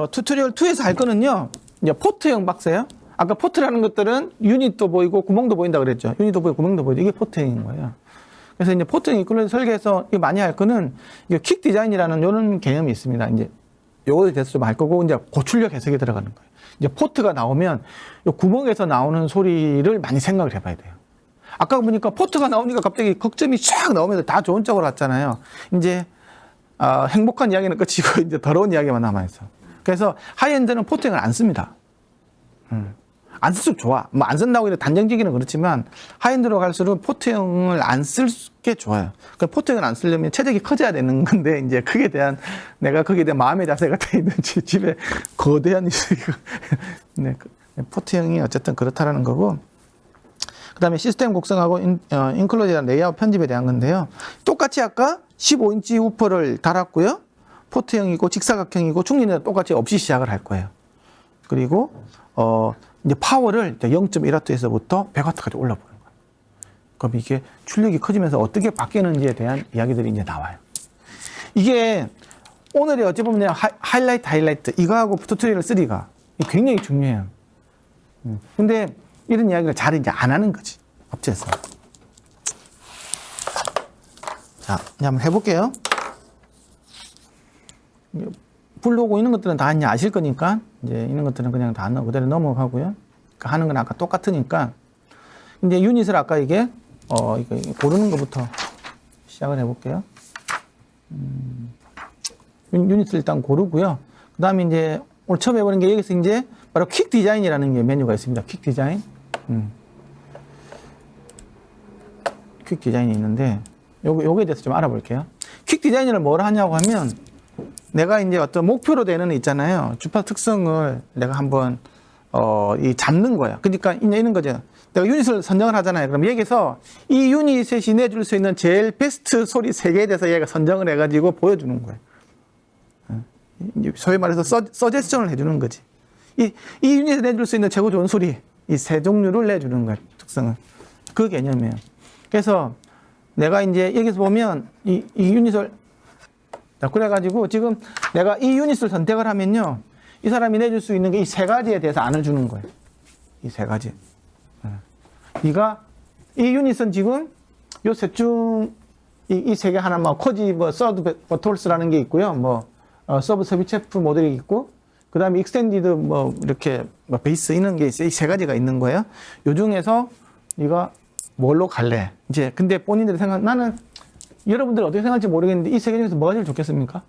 튜토리얼 2에서 할 거는요, 이제 포트형 박스예요. 아까 포트라는 것들은 유닛도 보이고 구멍도 보인다 그랬죠. 유닛도 보이고 구멍도 보이고 이게 포트형인 거예요. 그래서 이제 포트형 이끌로 설계해서 많이 할 거는 이게 퀵 디자인이라는 이런 개념이 있습니다. 이제 요거에 대해서 좀 할 거고 이제 고출력 해석이 들어가는 거예요. 이제 포트가 나오면 요 구멍에서 나오는 소리를 많이 생각을 해봐야 돼요. 아까 보니까 포트가 나오니까 갑자기 극점이 쫙 나오면서 다 좋은 쪽으로 왔잖아요. 이제 행복한 이야기는 끝이고 이제 더러운 이야기만 남아있어. 그래서 하이엔드는 포트형을 안 씁니다. 안 쓸수록 좋아. 뭐 안 쓴다고 해도 단정지기는 그렇지만 하이엔드로 갈수록 포트형을 안 쓸 게 좋아요. 그러니까 포트형을 안 쓰려면 체적이 커져야 되는 건데 이제 그게 대한 내가 거기에 대한 마음의 자세가 돼 있는지 집에 거대한 네, 포트형이 어쨌든 그렇다라는 거고. 그다음에 시스템 곡성하고 인클로즈랑 레이아웃 편집에 대한 건데요. 똑같이 아까 15인치 우퍼를 달았고요. 포트형이고 직사각형이고 충전은 똑같이 없이 시작을 할 거예요. 그리고 이제 파워를 0.1W에서부터 100W까지 올려보는 거예요. 그럼 이게 출력이 커지면서 어떻게 바뀌는지에 대한 이야기들이 이제 나와요. 이게 오늘의 어찌 보면 하이라이트 이거하고 튜토리얼 3가 굉장히 중요해요. 근데 이런 이야기를 잘 이제 안 하는 거지, 업체에서. 자, 이제 한번 해볼게요. 불 오고 있는 것들은 다 이제 아실 거니까, 이제 있는 것들은 그냥 다 그대로 넘어가고요. 그러니까 하는 건 아까 똑같으니까. 이제 유닛을 아까 이게, 이거 고르는 것부터 시작을 해볼게요. 유닛을 일단 고르고요. 그 다음에 이제 오늘 처음 해보는 게 여기서 이제 바로 퀵 디자인이라는 게 메뉴가 있습니다. 퀵 디자인. 퀵 디자인이 있는데, 요거에 대해서 좀 알아볼게요. 퀵 디자인을 뭘 하냐고 하면, 내가 이제 어떤 목표로 되는 애 있잖아요. 주파 특성을 내가 한번, 잡는 거야. 그러니까 이제 있는 거죠. 내가 유닛을 선정을 하잖아요. 그럼 여기서 이 유닛이 내줄 수 있는 제일 베스트 소리 3개에 대해서 얘가 선정을 해가지고 보여주는 거예요. 소위 말해서 서제스션을 해주는 거지. 이 유닛에 내줄 수 있는 최고 좋은 소리, 이 3종류를 내주는 거예요. 특성은. 그 개념이에요. 그래서 내가 이제 여기서 보면 이 유닛을, 그래가지고 지금 내가 이 유닛을 선택을 하면요. 이 사람이 내줄 수 있는 게 이 3가지에 대해서 안을 주는 거예요. 이 3가지. 네가 이 유닛은 지금 요 셋 중 이 3개 하나 뭐 코지 서드 버톨스라는 게 있고요. 서브 서비체프 모델이 있고, 그 다음에 익스텐디드 이렇게 베이스 있는 게 있어요. 이 3가지가 있는 거예요. 요 중에서 네가 뭘로 갈래? 이제 근데 본인들이 나는 여러분들이 어떻게 생각할지 모르겠는데 이 3개 중에서 뭐가 제일 좋겠습니까?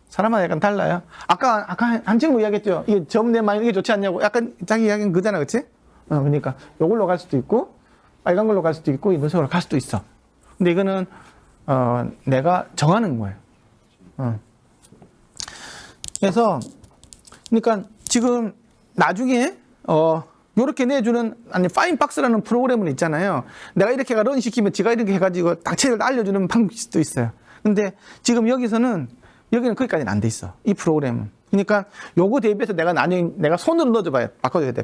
사람마다 약간 달라요. 아까 한 친구 이야기했죠. 이게 점내만 이게 좋지 않냐고. 약간 자기 이야기는 그잖아, 그치? 그러니까 요걸로 갈 수도 있고, 빨간 걸로 갈 수도 있고, 이 노색으로 갈 수도 있어. 근데 이거는 내가 정하는 거예요. 그래서 그러니까 지금 나중에 요렇게 내주는 파인 박스라는 프로그램은 있잖아요. 내가 이렇게 런 시키면 지가 이렇게 해가지고 딱체를 알려주는 방식도 있어요. 근데 지금 여기는 거기까지는 안 돼 있어. 이 프로그램은. 그러니까 요거 대비해서 내가 나중에 내가 손으로 넣어줘봐요. 바꿔줘야 돼.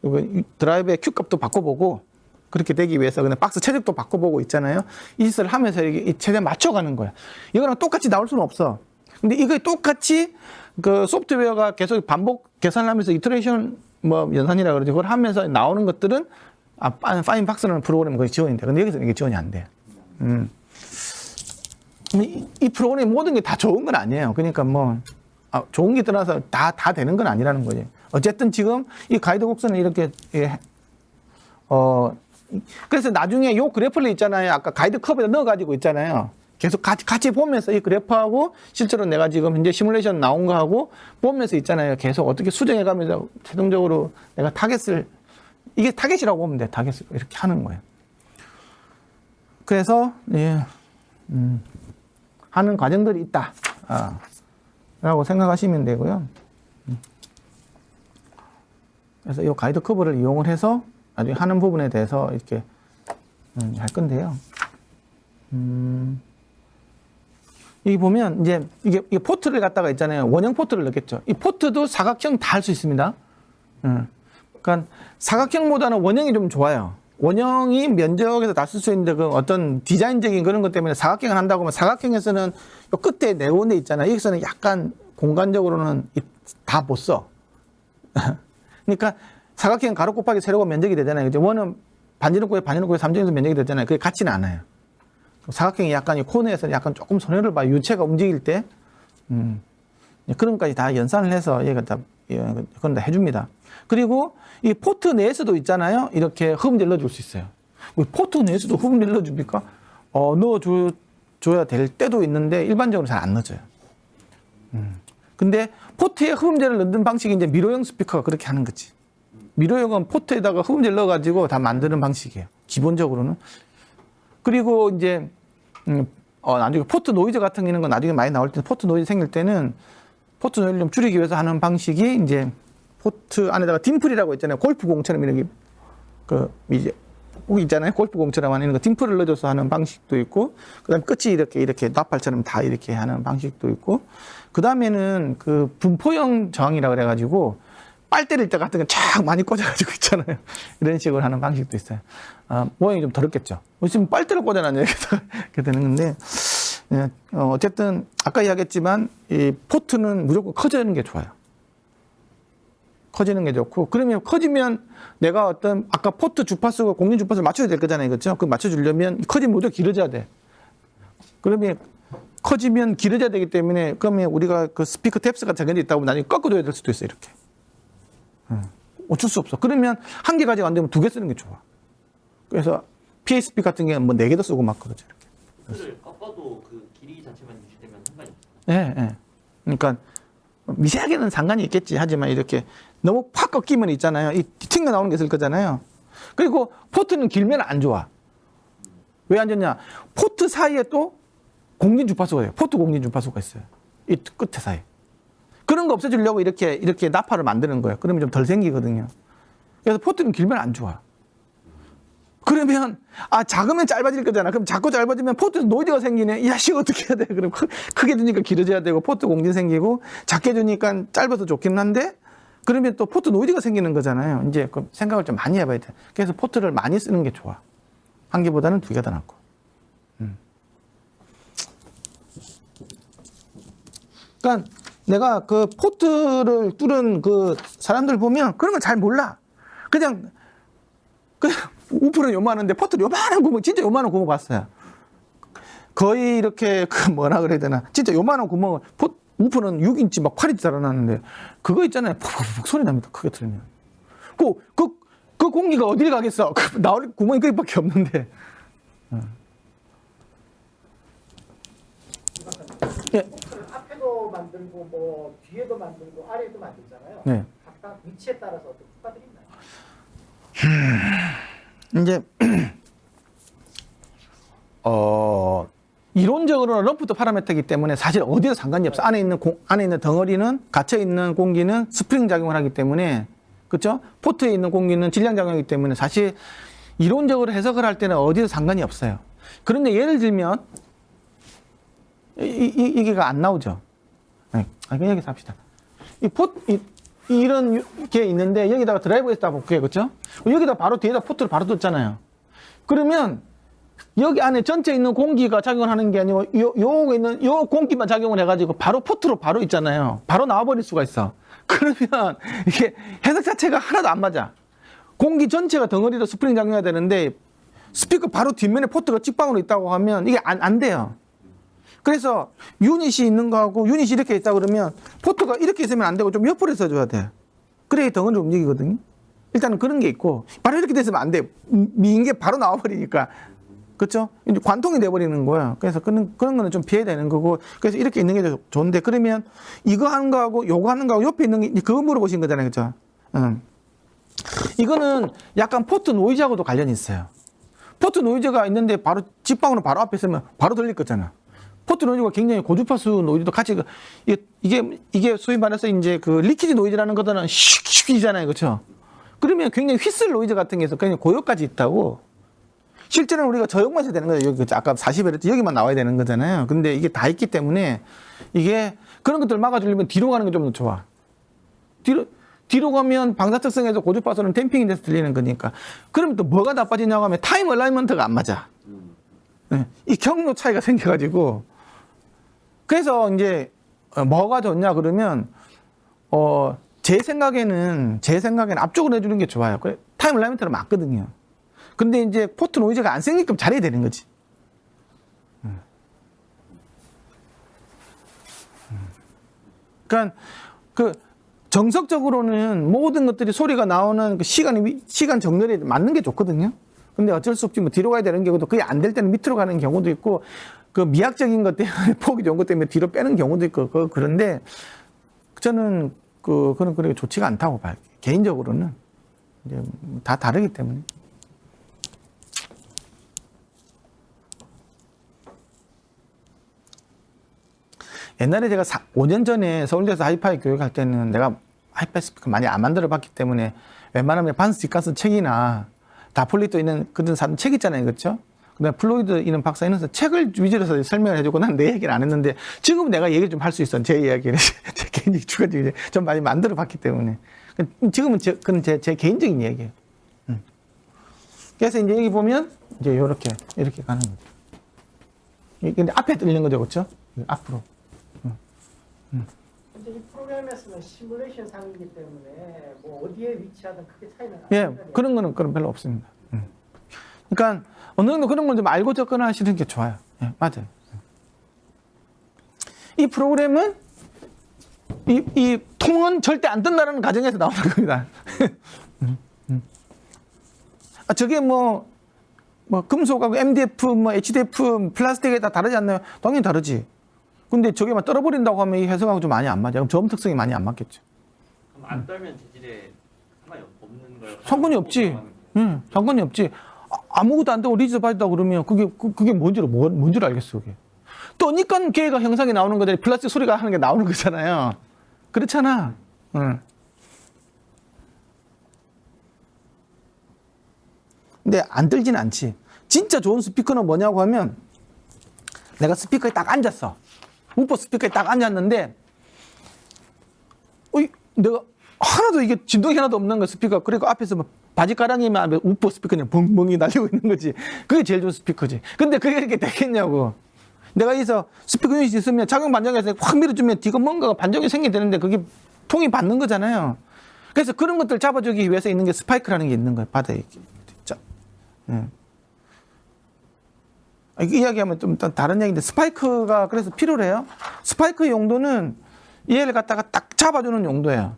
요거 드라이브의 Q 값도 바꿔보고, 그렇게 되기 위해서 그냥 박스 체적도 바꿔보고 있잖아요. 이 짓을 하면서 이게 최대한 맞춰가는 거야. 이거랑 똑같이 나올 수는 없어. 근데 이거 똑같이 그 소프트웨어가 계속 반복 계산을 하면서 이터레이션 연산이라 그러죠. 그걸 하면서 나오는 것들은 파인 박스라는 프로그램은 거의 지원이 돼. 근데 여기서는 이게 지원이 안 돼. 이 프로그램 모든 게 다 좋은 건 아니에요. 그러니까 좋은 게 떠나서 다 되는 건 아니라는 거지. 어쨌든 지금 이 가이드 곡선을 이렇게 그래서 나중에 요 그래프를 있잖아요. 아까 가이드 컵에다 넣어가지고 있잖아요. 계속 같이 보면서 이 그래프하고 실제로 내가 지금 현재 시뮬레이션 나온 거하고 보면서 있잖아요. 계속 어떻게 수정해가면서 최종적으로 내가 이게 타겟이라고 보면 돼. 타겟을 이렇게 하는 거예요. 그래서 하는 과정들이 있다 라고 생각하시면 되고요. 그래서 이 가이드 커브를 이용을 해서 나중에 하는 부분에 대해서 이렇게 할 건데요. 여기 보면 이제 이게 포트를 갖다가 있잖아요. 원형 포트를 넣겠죠. 이 포트도 사각형 다 할 수 있습니다. 그러니까 사각형보다는 원형이 좀 좋아요. 원형이 면적에서 다 쓸 수 있는데 그 어떤 디자인적인 그런 것 때문에 사각형을 한다고 하면 사각형에서는 요 끝에 네모네 있잖아요. 여기서는 약간 공간적으로는 다 못 써. 그러니까 사각형 가로 곱하기 세로가 면적이 되잖아요. 그죠? 원은 반지름 곱하기 반지름 곱하기 3점에서 면적이 되잖아요. 그게 같지는 않아요. 사각형이 약간 이 코너에서 약간 조금 손해를 봐요. 유체가 움직일 때. 그런 것까지 다 연산을 해서 얘가 다, 그건 다 해줍니다. 그리고 이 포트 내에서도 있잖아요. 이렇게 흡음재를 넣어줄 수 있어요. 포트 내에서도 흡음재를 넣어줍니까? 넣어줘야 될 때도 있는데 일반적으로 잘 안 넣어줘요. 근데 포트에 흡음재를 넣는 방식이 이제 미로형 스피커가 그렇게 하는 거지. 미로형은 포트에다가 흡음재를 넣어가지고 다 만드는 방식이에요. 기본적으로는. 그리고 이제, 나중에 포트 노이즈 같은 거 나중에 많이 나올 때 포트 노이즈 생길 때는 포트 노이즈를 좀 줄이기 위해서 하는 방식이 이제 포트 안에다가 딤플이라고 있잖아요. 골프공처럼 이렇게, 이제, 꼭 있잖아요. 골프공처럼 하는 거 딤플을 넣어줘서 하는 방식도 있고, 그 다음에 끝이 이렇게 나팔처럼 다 이렇게 하는 방식도 있고, 그 다음에는 그 분포형 저항이라고 그래가지고, 빨대를 때 같은 거 쫙 많이 꽂아가지고 있잖아요. 이런 식으로 하는 방식도 있어요. 모양이 좀 더럽겠죠. 지금 빨대를 꽂아놨냐, 이렇게 되는 건데, 어쨌든, 아까 이야기했지만, 이 포트는 무조건 커지는 게 좋아요. 커지는 게 좋고, 그러면 커지면 내가 아까 포트 주파수와 공진 주파수를 맞춰야 될 거잖아요. 그렇죠? 그 맞춰주려면 커지면 무조건 길어져야 돼. 그러면 커지면 길어져야 되기 때문에, 그러면 우리가 그 스피커 탭스가 작은 데 있다 보면 나중에 꺾어줘야 될 수도 있어요. 이렇게. 어쩔 수 없어. 그러면 한 개 가지고 안 되면 두 개 쓰는 게 좋아. 그래서 PSP 같은 경우는 뭐 네 개도 쓰고 막 그러죠. 이렇게. 를 꺾어도 그 길이 자체만 유지되면 상관이 없어요. 예, 예. 그러니까 미세하게는 상관이 있겠지. 하지만 이렇게 너무 팍 꺾이면 있잖아요. 이 튕겨 나오는 게 있을 거잖아요. 그리고 포트는 길면 안 좋아. 왜 안 좋냐? 포트 사이에 또 공진 주파수가 있어요. 포트 공진 주파수가 있어요. 이 끝에 사이에. 그런 거 없애주려고 이렇게 나파를 만드는 거예요. 그러면 좀 덜 생기거든요. 그래서 포트는 길면 안 좋아. 그러면, 작으면 짧아질 거잖아. 그럼 작고 짧아지면 포트에서 노이즈가 생기네. 야, 씨, 어떻게 해야 돼? 그럼 크게 주니까 길어져야 되고, 포트 공진 생기고, 작게 주니까 짧아서 좋긴 한데, 그러면 또 포트 노이즈가 생기는 거잖아요. 이제 그 생각을 좀 많이 해봐야 돼. 그래서 포트를 많이 쓰는 게 좋아. 한 개보다는 두 개 더 낫고. 그러니까, 내가 그 포트를 뚫은 그 사람들 보면 그런 거 잘 몰라. 그냥 우프는 요만한데 포트는 요만한 구멍, 진짜 요만한 구멍 봤어요. 거의 이렇게 뭐라 그래야 되나. 진짜 요만한 구멍을, 우프는 6인치 막 8인치 달아놨는데 그거 있잖아요. 푹푹 소리 납니다. 크게 틀면. 그 공기가 어딜 가겠어. 나올 구멍이 거기밖에 없는데. 예. 앞에도 만들고 뭐 뒤에도 만들고 아래도 만들잖아요. 네. 각각 위치에 따라서 어떤 효과들이 있나요? 이제 이론적으로는 럼프드 파라미터이기 때문에 사실 어디도 상관이 없어. 안에 있는 덩어리는 갇혀 있는 공기는 스프링 작용을 하기 때문에 그렇죠? 포트에 있는 공기는 질량 작용이기 때문에 사실 이론적으로 해석을 할 때는 어디도 상관이 없어요. 그런데 예를 들면 이게가 안 나오죠. 네. 그냥 여기서 합시다. 이런 게 있는데 여기다가 드라이버에서 볼게요. 그렇죠? 여기다 바로 뒤에다 포트를 바로 뒀잖아요. 그러면 여기 안에 전체 있는 공기가 작용을 하는 게 아니고 요 공기만 작용을 해가지고 바로 포트로 바로 있잖아요. 바로 나와버릴 수가 있어. 그러면 이게 해석 자체가 하나도 안 맞아. 공기 전체가 덩어리로 스프링 작용해야 되는데 스피커 바로 뒷면에 포트가 찍방으로 있다고 하면 이게 안 돼요. 그래서 유닛이 있는 거하고 유닛이 이렇게 있다 그러면 포트가 이렇게 있으면 안 되고 좀 옆으로 써줘야 돼. 그래야 덩어리로 움직이거든요. 일단은 그런 게 있고 바로 이렇게 됐으면 안 돼. 미인 게 바로 나와버리니까. 그렇죠? 이제 관통이 돼버리는 거야. 그래서 그런 거는 좀 피해야 되는 거고. 그래서 이렇게 있는 게 좋은데 그러면 이거 하는 거하고 요거 하는 거하고 옆에 있는 게 그거 물어보신 거잖아요. 그렇죠? 이거는 약간 포트 노이즈하고도 관련이 있어요. 포트 노이즈가 있는데 바로 직방으로 바로 앞에 있으면 바로 들릴 거잖아. 포트 노이즈가 굉장히 고주파수 노이즈도 같이 이게 소위 말해서 이제 그 리퀴드 노이즈라는 것들은 슉슉이잖아요. 그렇죠? 그러면 굉장히 휘슬 노이즈 같은 게 있어. 굉장히 고역까지 있다고. 실제로는 우리가 저역만 해야 되는 거예요. 여기 아까 40Hz 여기만 나와야 되는 거잖아요. 근데 이게 다 있기 때문에 이게 그런 것들 막아주려면 뒤로 가는 게 좀 더 좋아. 뒤로 가면 방사 특성에서 고주파수는 댐핑이 돼서 들리는 거니까. 그러면 또 뭐가 나빠지냐고 하면 타임 얼라이먼트가 안 맞아. 네. 이 경로 차이가 생겨가지고. 그래서 이제 뭐가 좋냐 그러면 제 생각에는 앞쪽으로 해주는 게 좋아요. 그래, 타임 얼라이먼트는 맞거든요. 근데 이제 포트 노이즈가 안 생기게끔 잘해야 되는 거지. 그러니까 그 정석적으로는 모든 것들이 소리가 나오는 그 시간 정렬에 맞는 게 좋거든요. 근데 어쩔 수 없지 뭐 뒤로 가야 되는 경우도 그게 안 될 때는 밑으로 가는 경우도 있고 그 미학적인 것 때문에 폭이 좋은 것 때문에 뒤로 빼는 경우도 있고 그런데 저는 그런 그렇게 좋지가 않다고 봐요. 개인적으로는 이제 다 다르기 때문에. 옛날에 제가 5년 전에 서울대에서 하이파이 교육할 때는 내가 하이파이 스피커 많이 안 만들어 봤기 때문에 웬만하면 반스 디카스 책이나 다폴리토 있는 그런 사람 책 있잖아요. 그렇죠? 그다음에 플로이드 있는 박사 있는 책을 위주로 해서 설명을 해주고 난 내 얘기를 안 했는데 지금은 내가 얘기 좀 할 수 있어. 제 이야기를. 제 개인적인 주관적인 좀 많이 만들어 봤기 때문에. 지금은 그건 제 개인적인 얘기예요. 그래서 이제 여기 보면 이제 이렇게 가는 거죠. 근데 앞에 들리는 거죠. 그렇죠? 앞으로. 근데 이 프로그램에서는 시뮬레이션 상이기 때문에 뭐 어디에 위치하든 크게 차이는 안 예, 나요. 그런 거는 별로 없습니다. 그러니까 어느 정도 그런 걸 좀 알고 접근하시는 게 좋아요. 예, 맞아요. 이 프로그램은 이 통은 절대 안 뜬다는 가정에서 나오는 겁니다. 저게 뭐 금속하고 MDF, 뭐 HDF, 플라스틱에 다 다르지 않나요? 당연히 다르지. 근데 저게 막 떨어버린다고 하면 이 해석하고 좀 많이 안 맞아요. 그럼 저음 특성이 많이 안 맞겠죠. 그럼 안 떨면 재질에 상관이 없는 거예요? 상관이 없지. 상관이 없지. 아무것도 안 뜨고 리즈 빠졌다 그러면 그게 뭔지를 알겠어, 그게. 떠니까 걔가 형상이 나오는 거잖아요. 플라스틱 소리가 하는 게 나오는 거잖아요. 그렇잖아. 근데 안 들진 않지. 진짜 좋은 스피커는 뭐냐고 하면 내가 스피커에 딱 앉았어. 우퍼 스피커에 딱 앉았는데 내가 하나도 이게 진동이 하나도 없는 거 스피커. 그리고 앞에서 막 바지가랑이만 우퍼 스피커 그냥 벙벙이 날리고 있는 거지. 그게 제일 좋은 스피커지. 근데 그게 이렇게 되겠냐고. 내가 여기서 스피커 유닛이 있으면 작용 반정해서 확 밀어주면 뒤가 뭔가가 반정이 생기게 되는데 그게 통이 받는 거잖아요. 그래서 그런 것들 잡아주기 위해서 있는 게 스파이크라는 게 있는 거예요. 바닥에. 자, 이야기하면 좀 다른 얘기인데 스파이크가 그래서 필요해요. 스파이크 용도는 얘를 갖다가 딱 잡아주는 용도예요.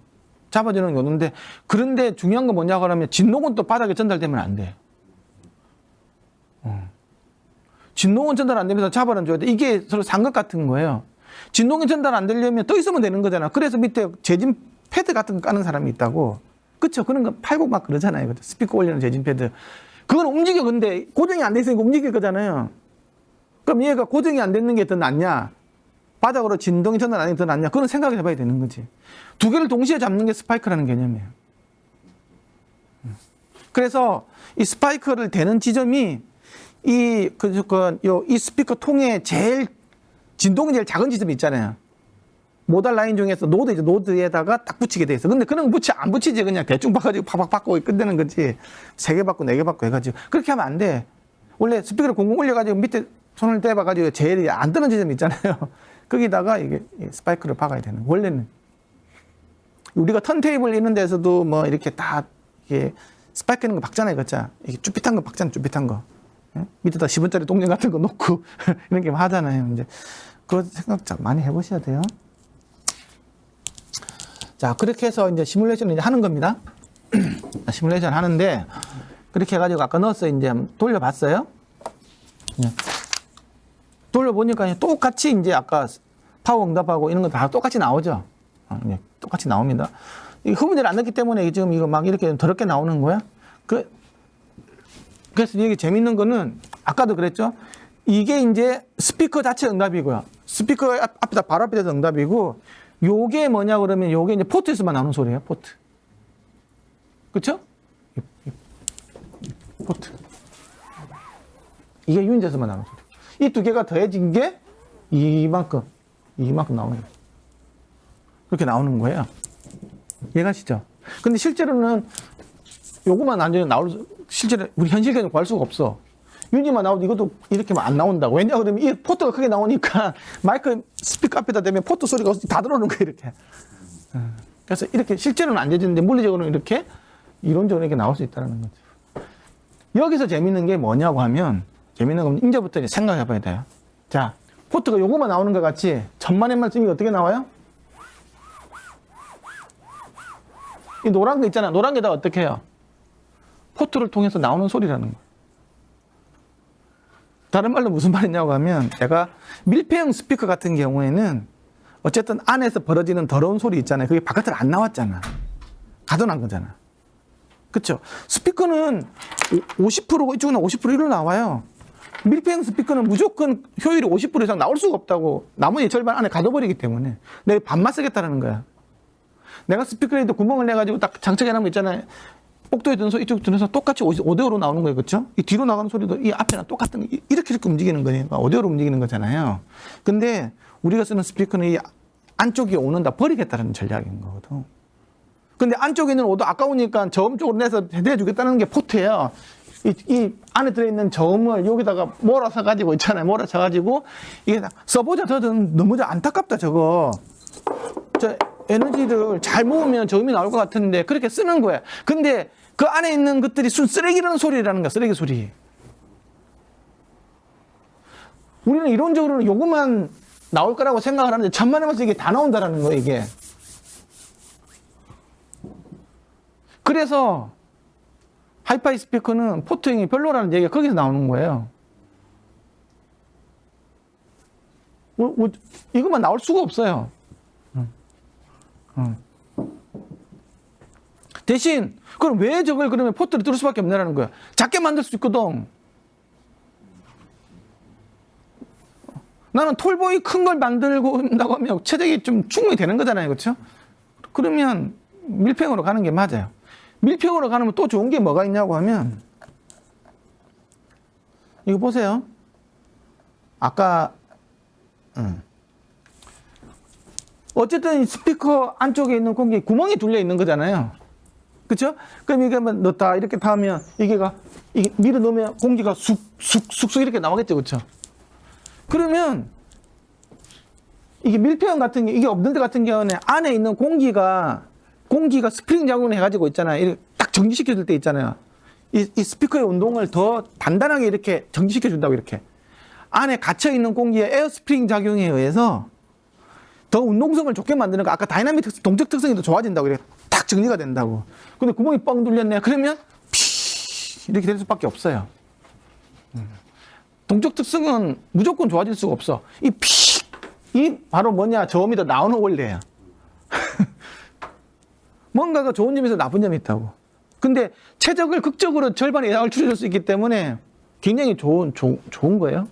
잡아주는 용도인데 그런데 중요한 건 뭐냐고 하면 진동은 또 바닥에 전달되면 안 돼. 진동은 전달 안 되면서 잡아는 줘야 돼. 이게 서로 삼각 같은 거예요. 진동이 전달 안 되려면 떠 있으면 되는 거잖아. 그래서 밑에 재진 패드 같은 거 까는 사람이 있다고. 그쵸? 그런 거 팔고 막 그러잖아요. 스피커 올리는 재진 패드. 그건 움직여. 근데 고정이 안 돼 있으니까 움직일 거잖아요. 그럼 얘가 고정이 안 되는 게 더 낫냐? 바닥으로 진동이 전달 안 되는 게 더 낫냐? 그건 생각을 해봐야 되는 거지. 두 개를 동시에 잡는 게 스파이크라는 개념이에요. 그래서 이 스파이크를 대는 지점이 이 스피커 통의 진동이 제일 작은 지점이 있잖아요. 모달 라인 중에서 노드에다가 딱 붙이게 돼 있어. 근데 그런 거 안 붙이지. 그냥 대충 봐가지고 팍팍 바꾸고 끝내는 거지. 3개 받고 4개 받고 해가지고. 그렇게 하면 안 돼. 원래 스피커를 공공 올려가지고 밑에 손을 떼봐가지고 제일 안 뜨는 지점이 있잖아요. 거기다가 이게 스파이크를 박아야 되는. 원래는. 우리가 턴테이블 있는 데서도 뭐 이렇게 다 이게 스파이크 있는 거 박잖아요. 그렇죠? 이게 쭈삣한 거 박잖아요. 쭈삣한 거. 예? 밑에다 10원짜리 동전 같은 거 놓고 이런 게 하잖아요. 이제 그거 생각 좀 많이 해보셔야 돼요. 자, 그렇게 해서 이제 시뮬레이션을 이제 하는 겁니다. 시뮬레이션 하는데, 그렇게 해가지고 아까 넣어서 이제 돌려봤어요. 네. 돌려보니까 똑같이 이제 아까 파워 응답하고 이런 거 다 똑같이 나오죠. 네, 똑같이 나옵니다. 이 흐문제를 안 넣기 때문에 지금 이거 막 이렇게 더럽게 나오는 거야. 그래서 이게 재밌는 거는 아까도 그랬죠. 이게 이제 스피커 자체 응답이고요. 스피커 앞에다 바로 앞에서 응답이고, 요게 뭐냐 그러면 요게 이제 포트에서만 나오는 소리예요. 포트. 그렇죠? 포트. 이게 유인제에서만 나오는 소리. 이 두 개가 더해진 게 이만큼 나오는 거예요. 그렇게 나오는 거예요. 이해가시죠? 근데 실제로는 요거만 완전히 실제로 우리 현실 개념 구할 수가 없어. 유니만 나오도 이것도 이렇게 안 나온다고. 왜냐 그러면 이 포트가 크게 나오니까 마이크 스피커 앞에다 대면 포트 소리가 다 들어오는 거예요, 이렇게. 그래서 이렇게 실제로는 안 되는데 물리적으로는 이렇게 이론적으로 이렇게 나올 수 있다는 거죠. 여기서 재밌는 게 뭐냐고 하면, 재밌는 건 이제부터 이제 생각해 봐야 돼요. 자, 포트가 요거만 나오는 것 같이 천만의 말씀이 어떻게 나와요? 이 노란 거 있잖아. 노란 게다 어떻게 해요? 포트를 통해서 나오는 소리라는 거예요. 다른 말로 무슨 말이냐고 하면, 내가 밀폐형 스피커 같은 경우에는 어쨌든 안에서 벌어지는 더러운 소리 있잖아요. 그게 바깥으로 안 나왔잖아. 가둬놓은 거잖아. 그쵸? 스피커는 50%고 이쪽은 50%로 나와요. 밀폐형 스피커는 무조건 효율이 50% 이상 나올 수가 없다고. 나머지 절반 안에 가둬버리기 때문에. 내가 반만 쓰겠다는 거야. 내가 스피커에도 구멍을 내가지고 딱 장착해 놓은 거 있잖아요. 복도에 드는 소리, 이쪽 드는 소리 똑같이 5대5로 나오는 거예요. 그쵸? 이 뒤로 나가는 소리도 이 앞에랑 똑같은, 이렇게 움직이는 거니까 5대5로 움직이는 거잖아요. 근데 우리가 쓰는 스피커는 이 안쪽이 오는 다 버리겠다는 전략인 거거든. 근데 안쪽에 있는 오도 아까우니까 저음 쪽으로 내서 내주겠다는 게 포트예요. 이 안에 들어있는 저음을 여기다가 몰아서 가지고 있잖아요. 몰아서 가지고 이게 써보자 더든 너무 안타깝다 저거. 저 에너지를 잘 모으면 저음이 나올 것 같은데 그렇게 쓰는 거야. 근데 그 안에 있는 것들이 순 쓰레기라는 소리라는 거야. 쓰레기 소리. 우리는 이론적으로는 요것만 나올 거라고 생각을 하는데 천만에 말씀 이게 다 나온다라는 거예요, 이게. 그래서 하이파이 스피커는 포트형이 별로라는 얘기가 거기서 나오는 거예요. 이것만 나올 수가 없어요. 대신 그럼 왜 저걸 그러면 포트를 뚫을 수밖에 없냐라는 거야. 작게 만들 수 있거든. 나는 톨보이 큰 걸 만들고 한다고 하면 체적이 좀 충분히 되는 거잖아요. 그렇죠? 그러면 밀폐형으로 가는 게 맞아요. 밀폐형으로 가면 또 좋은 게 뭐가 있냐고 하면, 이거 보세요. 아까 어쨌든 스피커 안쪽에 있는 공기 구멍이 뚫려 있는 거잖아요. 그렇죠? 그럼 이게 뭐 넣었다 이렇게 타면 이게 밀어 넣으면 공기가 쑥쑥 이렇게 나오겠죠. 그렇죠? 그러면 이게 밀폐형 같은 게, 이게 없는 데 같은 경우는 안에 있는 공기가 스프링 작용을 해가지고 있잖아요. 이렇게 딱 정지시켜줄 때 있잖아요. 이 스피커의 운동을 더 단단하게 이렇게 정지시켜준다고, 이렇게. 안에 갇혀있는 공기의 에어 스프링 작용에 의해서 더 운동성을 좋게 만드는 거. 아까 다이나믹 특성, 동적 특성이 더 좋아진다고, 이렇게 딱 정리가 된다고. 근데 구멍이 뻥 뚫렸네. 그러면 이렇게 될 수밖에 없어요. 동적 특성은 무조건 좋아질 수가 없어. 이 바로 뭐냐, 저음이 더 나오는 원리예요. 뭔가가 좋은 점이 있어 나쁜 점이 있다고. 근데 최적을 극적으로 절반의 예상을 줄여줄 수 있기 때문에 굉장히 좋은 거예요.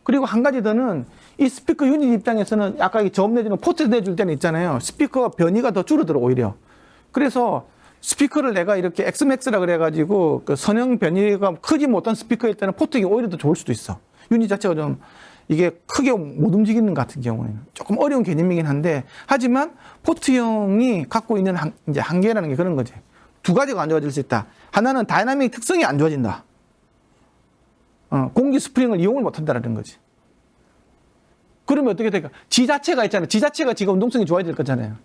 그리고 한 가지 더는 이 스피커 유닛 입장에서는 아까 이 저음 내주는 포트 내줄 때는 있잖아요. 스피커 변이가 더 줄어들어, 오히려. 그래서 스피커를 내가 이렇게 엑스맥스라 그래가지고 그 선형 변이가 크지 못한 스피커일 때는 포트가 오히려 더 좋을 수도 있어. 유닛 자체가 좀 이게 크게 못 움직이는 것 같은 경우에는 조금 어려운 개념이긴 한데, 하지만 포트형이 갖고 있는 이제 한계라는 게 그런 거지. 두 가지가 안 좋아질 수 있다. 하나는 다이나믹 특성이 안 좋아진다. 공기 스프링을 이용을 못 한다는 거지. 그러면 어떻게 될까? 지 자체가 있잖아요. 지 자체가 지금 운동성이 좋아야 될 거잖아요.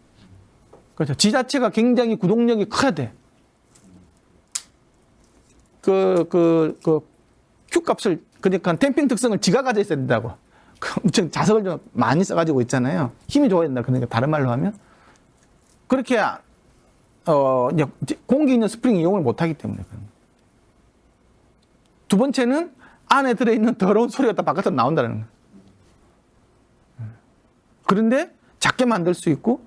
그렇죠. 지 자체가 굉장히 구동력이 커야 돼. Q 값을, 그러니까 댐핑 특성을 지가 가져 있어야 된다고. 엄청 자석을 좀 많이 써가지고 있잖아요. 힘이 좋아야 된다. 그러니까 다른 말로 하면. 그렇게, 이제 공기 있는 스프링 이용을 못 하기 때문에. 두 번째는 안에 들어있는 더러운 소리가 다 바깥으로 나온다는 거예요. 그런데 작게 만들 수 있고,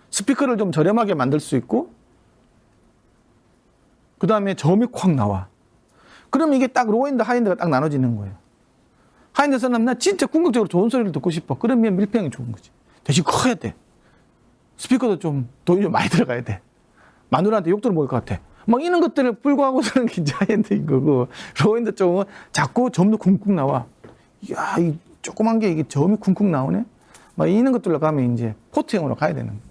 스피커를 좀 저렴하게 만들 수 있고, 그 다음에 저음이 콱 나와. 그러면 이게 딱 로우엔드, 하이엔드가 딱 나눠지는 거예요. 하이엔드에서는 나 진짜 궁극적으로 좋은 소리를 듣고 싶어. 그러면 밀폐형이 좋은 거지. 대신 커야 돼. 스피커도 좀 돈이 좀 많이 들어가야 돼. 마누라한테 욕 들어먹을 것 같아. 막 이런 것들을 불구하고서는 이제 하이엔드인 거고, 로우엔드 쪽은 자꾸 저음도 쿵쿵 나와. 이야, 이 조그만 게 이게 저음이 쿵쿵 나오네? 막 이런 것들로 가면 이제 포트형으로 가야 되는 거예요.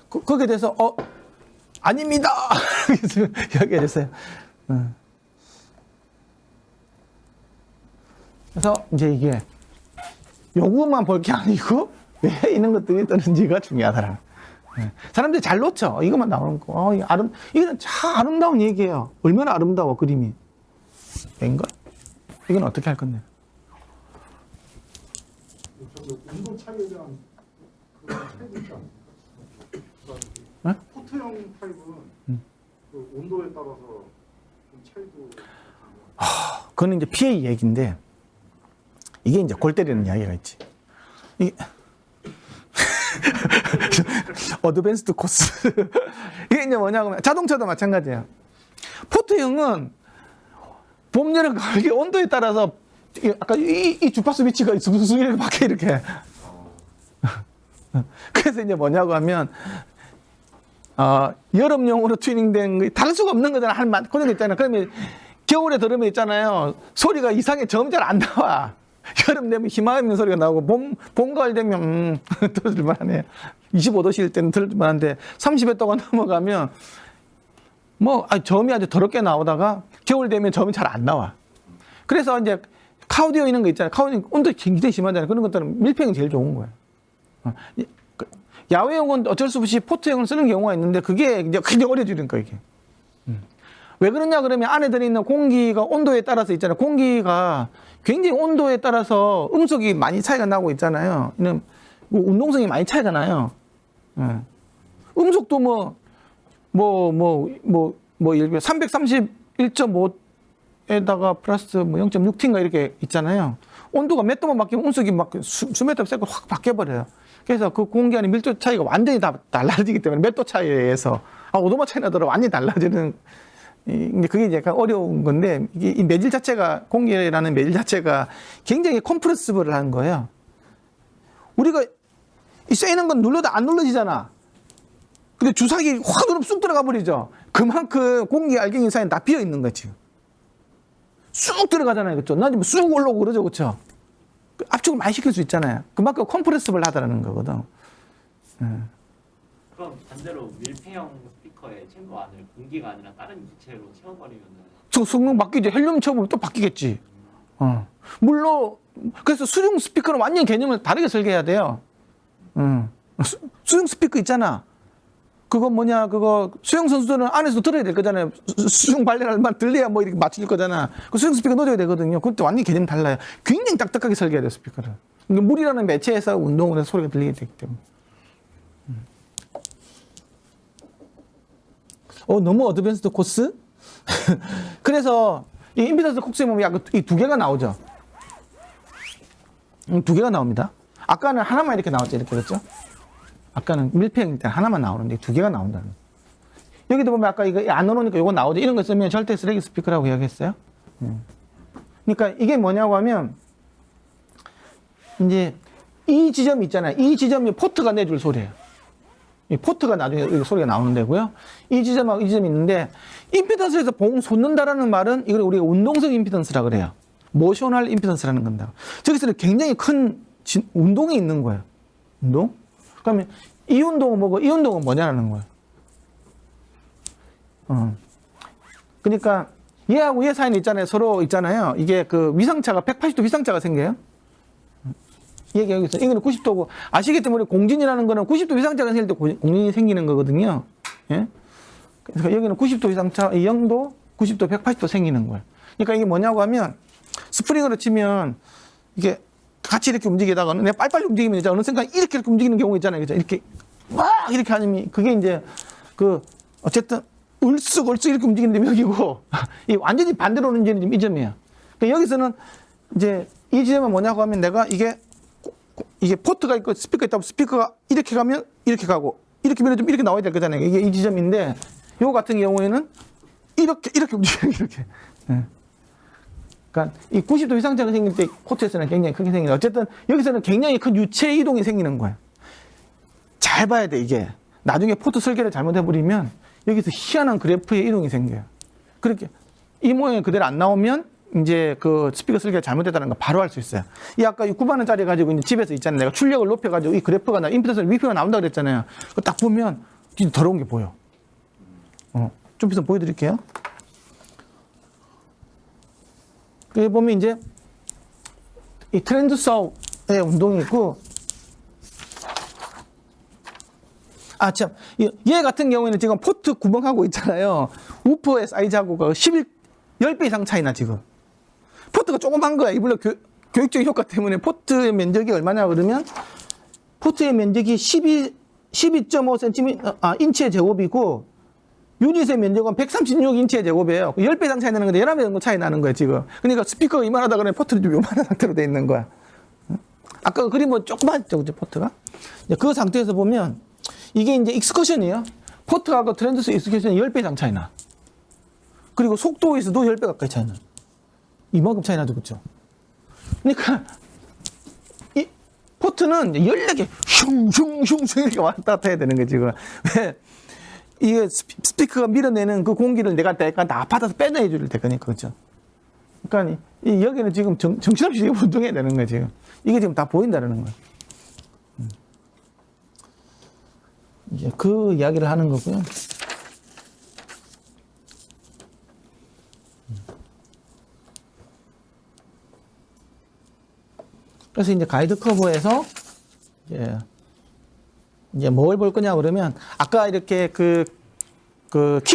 거기에 대해서 아닙니다. 이야기가 됐어요. 그래서 이제 이게 요구만 볼 게 아니고 왜 이런 것들이 뜨는지가 중요하더라. 사람들이 잘 놓쳐. 이것만 나오는 거. 이거는 참 아름다운 얘기예요. 얼마나 아름다워 그림이. 웬걸? 이건 어떻게 할 건데? 저기 온도 차이에 대한 그런 차이도 있지 않습니까? 네? 포트형 타입은 그 온도에 따라서 좀 차이도 그거는 이제 PA 얘기인데 이게 이제 골 때리는 이야기가 있지. 이게 어드밴스드 코스. 이게 이제 뭐냐고 하면 자동차도 마찬가지예요. 포트형은 봄, 여름, 가을 온도에 따라서 아까 이 주파수 위치가 숭숭 이렇게 바뀌어 이렇게. 그래서 이제 뭐냐고 하면 여름용으로 튜닝된 거 다를 수가 없는 거잖아. 그런 거 있잖아요. 그러면 겨울에 들으면 있잖아요. 소리가 이상해. 점 잘 안 나와. 여름 되면 희망 있는 소리가 나오고 봄 가을 되면 들을만하네. 25도씨일 때는 들을만한데 30도 넘어가면 점이 아주 더럽게 나오다가 겨울 되면 점이 잘 안 나와. 그래서 이제 카우디오 이런 거 있잖아요. 카우디오 온도 굉장히 심하잖아요. 그런 것들은 밀폐형이 제일 좋은 거예요. 야외용은 어쩔 수 없이 포트형을 쓰는 경우가 있는데 그게 이제 굉장히 어려지는 거예요, 이게. 왜 그러냐 그러면 안에 들어있는 공기가 온도에 따라서 있잖아요. 공기가 굉장히 온도에 따라서 음속이 많이 차이가 나고 있잖아요. 운동성이 많이 차이가 나요. 음속도 예를 들어 331.5에다가 플러스 0.6T인가 이렇게 있잖아요. 온도가 몇 도만 바뀌면 음속이 막 수몇 도 세고 확 바뀌어버려요. 그래서 그 공기 안에 밀도 차이가 완전히 다 달라지기 때문에 몇 도 차이에 의해서 5도만 차이 나더라도 완전히 달라지는 그게 이제 약간 어려운 건데 이게 이 매질 자체가 공기라는 매질 자체가 굉장히 컴프레시블을 하는 거예요. 우리가 이 쇠는 건 눌러도 안 눌러지잖아. 근데 주사기 확 누르면 쑥 들어가 버리죠. 그만큼 공기 알갱이 사이에 다 비어 있는 거지. 쑥 들어가잖아요, 그렇죠? 난 쑥 올라오고 그러죠, 그렇죠? 압축을 많이 시킬 수 있잖아요. 그만큼 컴프레시블 하다라는 거거든. 그럼 반대로 밀폐형 스피커의 챔버 안을 공기가 아니라 다른 기체로 채워버리면은 저 성능 바뀌죠. 헬륨 채우면 또 바뀌겠지. 물론 그래서 수중 스피커는 완전 개념을 다르게 설계해야 돼요. 수중 스피커 있잖아. 그거 그거 수영 선수들은 안에서 들어야 될 거잖아요. 수중 발레를 들려야 이렇게 맞출 거잖아. 그 수중 스피커 넣어줘야 되거든요. 그것도 완전 개념 달라요. 굉장히 딱딱하게 설계해야 돼요, 스피커를. 물이라는 매체에서 운동을 해서 소리가 들리게 되기 때문에. 너무 어드밴스드 코스? 그래서 이 임피던스 코스에 보면 이 두 개가 나오죠. 두 개가 나옵니다. 아까는 하나만 이렇게 나왔죠. 이렇게 그랬죠. 아까는 밀폐형일 때 하나만 나오는데 두 개가 나온다는. 여기도 보면 아까 이거 안 넣어놓으니까 이거 나오죠. 이런 거 쓰면 절대 쓰레기 스피커라고 이야기했어요. 그러니까 이게 뭐냐고 하면 이제 이 지점이 있잖아요. 이 지점이 포트가 내줄 소리예요. 이 포트가 나중에 소리가 나오는 데고요. 이 지점하고 이 지점이 있는데 임피던스에서 봉 솟는다라는 말은 이걸 우리가 운동성 임피던스라 그래요. 모셔널 임피던스라는 겁니다. 저기서는 굉장히 큰 운동이 있는 거예요. 운동? 그러면 이 운동은 뭐고 이 운동은 뭐냐라는 거예요. 그러니까 얘하고 얘 사이는 있잖아요. 서로 있잖아요. 이게 그 위상차가 180도 위상차가 생겨요. 얘가 여기서 이거는 90도고 아시겠지만 우리 공진이라는 거는 90도 위상차가 생길 때 공진이 생기는 거거든요. 예? 그래서 여기는 90도 위상차, 이 0도, 90도, 180도 생기는 거예요. 그러니까 이게 뭐냐고 하면 스프링으로 치면 이게 같이 이렇게 움직이다가 내가 빨리빨리 움직이면 이제 어느 순간 이렇게 움직이는 경우 있잖아요. 그죠? 이렇게 막 이렇게 하면 그게 이제 어쨌든 울쑥 이렇게 움직이는 점이고 이 완전히 반대로 오는 점이 이 점이에요. 그러니까 여기서는 이제 이 지점은 뭐냐고 하면 내가 이게 포트가 있고 스피커가 있다면 스피커가 이렇게 가면 이렇게 가고 이렇게 면은 좀 이렇게 나와야 될 거잖아요. 이게 이 지점인데 요 같은 경우에는 이렇게 움직이는 이렇게. 그러니까 이 90도 위상차가 생길 때 포트에서는 굉장히 크게 생기는. 어쨌든 여기서는 굉장히 큰 유체 이동이 생기는 거예요. 잘 봐야 돼 이게. 나중에 포트 설계를 잘못해버리면 여기서 희한한 그래프의 이동이 생겨요. 그렇게 이 모양이 그대로 안 나오면 이제 그 스피커 설계가 잘못됐다는 거 바로 알 수 있어요. 이 아까 9만 원짜리 가지고 이제 집에서 있잖아요. 내가 출력을 높여가지고 이 그래프가 임피던스 위표가 나온다 그랬잖아요. 딱 보면 진짜 더러운 게 보여. 좀 있으면 보여드릴게요. 여기 보면 이제 이 트랜스서의 운동이 있고, 아, 참. 얘 같은 경우에는 지금 포트 구멍하고 있잖아요. 우퍼의 사이즈하고 10배 이상 차이나, 지금. 포트가 조그만 거야. 이불로 교육적인 효과 때문에 포트의 면적이 얼마냐 그러면, 포트의 면적이 12.5cm, 인치의 제곱이고, 유닛의 면적은 136인치의 제곱이에요. 10배 이상 차이 나는 건데, 11배 정도 차이 나는 거예요, 지금. 그러니까 스피커가 이만하다 그러면 포트는 좀 요만한 상태로 돼 있는 거야. 아까 그 그림은 조그맣죠, 그죠, 포트가? 그 상태에서 보면, 이게 이제 익스커션이에요. 포트하고 트랜스서 익스커션이 10배 이상 차이 나. 그리고 속도에서도 10배 가까이 차이 나. 이만큼 차이 나죠, 그죠? 그러니까, 이 포트는 연락이 슝슝슝슝 이렇게 왔다 갔다 해야 되는 거지, 지금. 왜? 이게 스피커가 밀어내는 그 공기를 내가 다 받아서 빼내야 줄 테니까, 그죠? 그러니까, 여기는 지금 정신없이 운동해야 되는 거야, 지금. 이게 지금 다 보인다는 거야. 이제 그 이야기를 하는 거고요. 그래서 이제 가이드 커버에서 이제 뭘 볼 거냐 그러면 아까 이렇게 퀵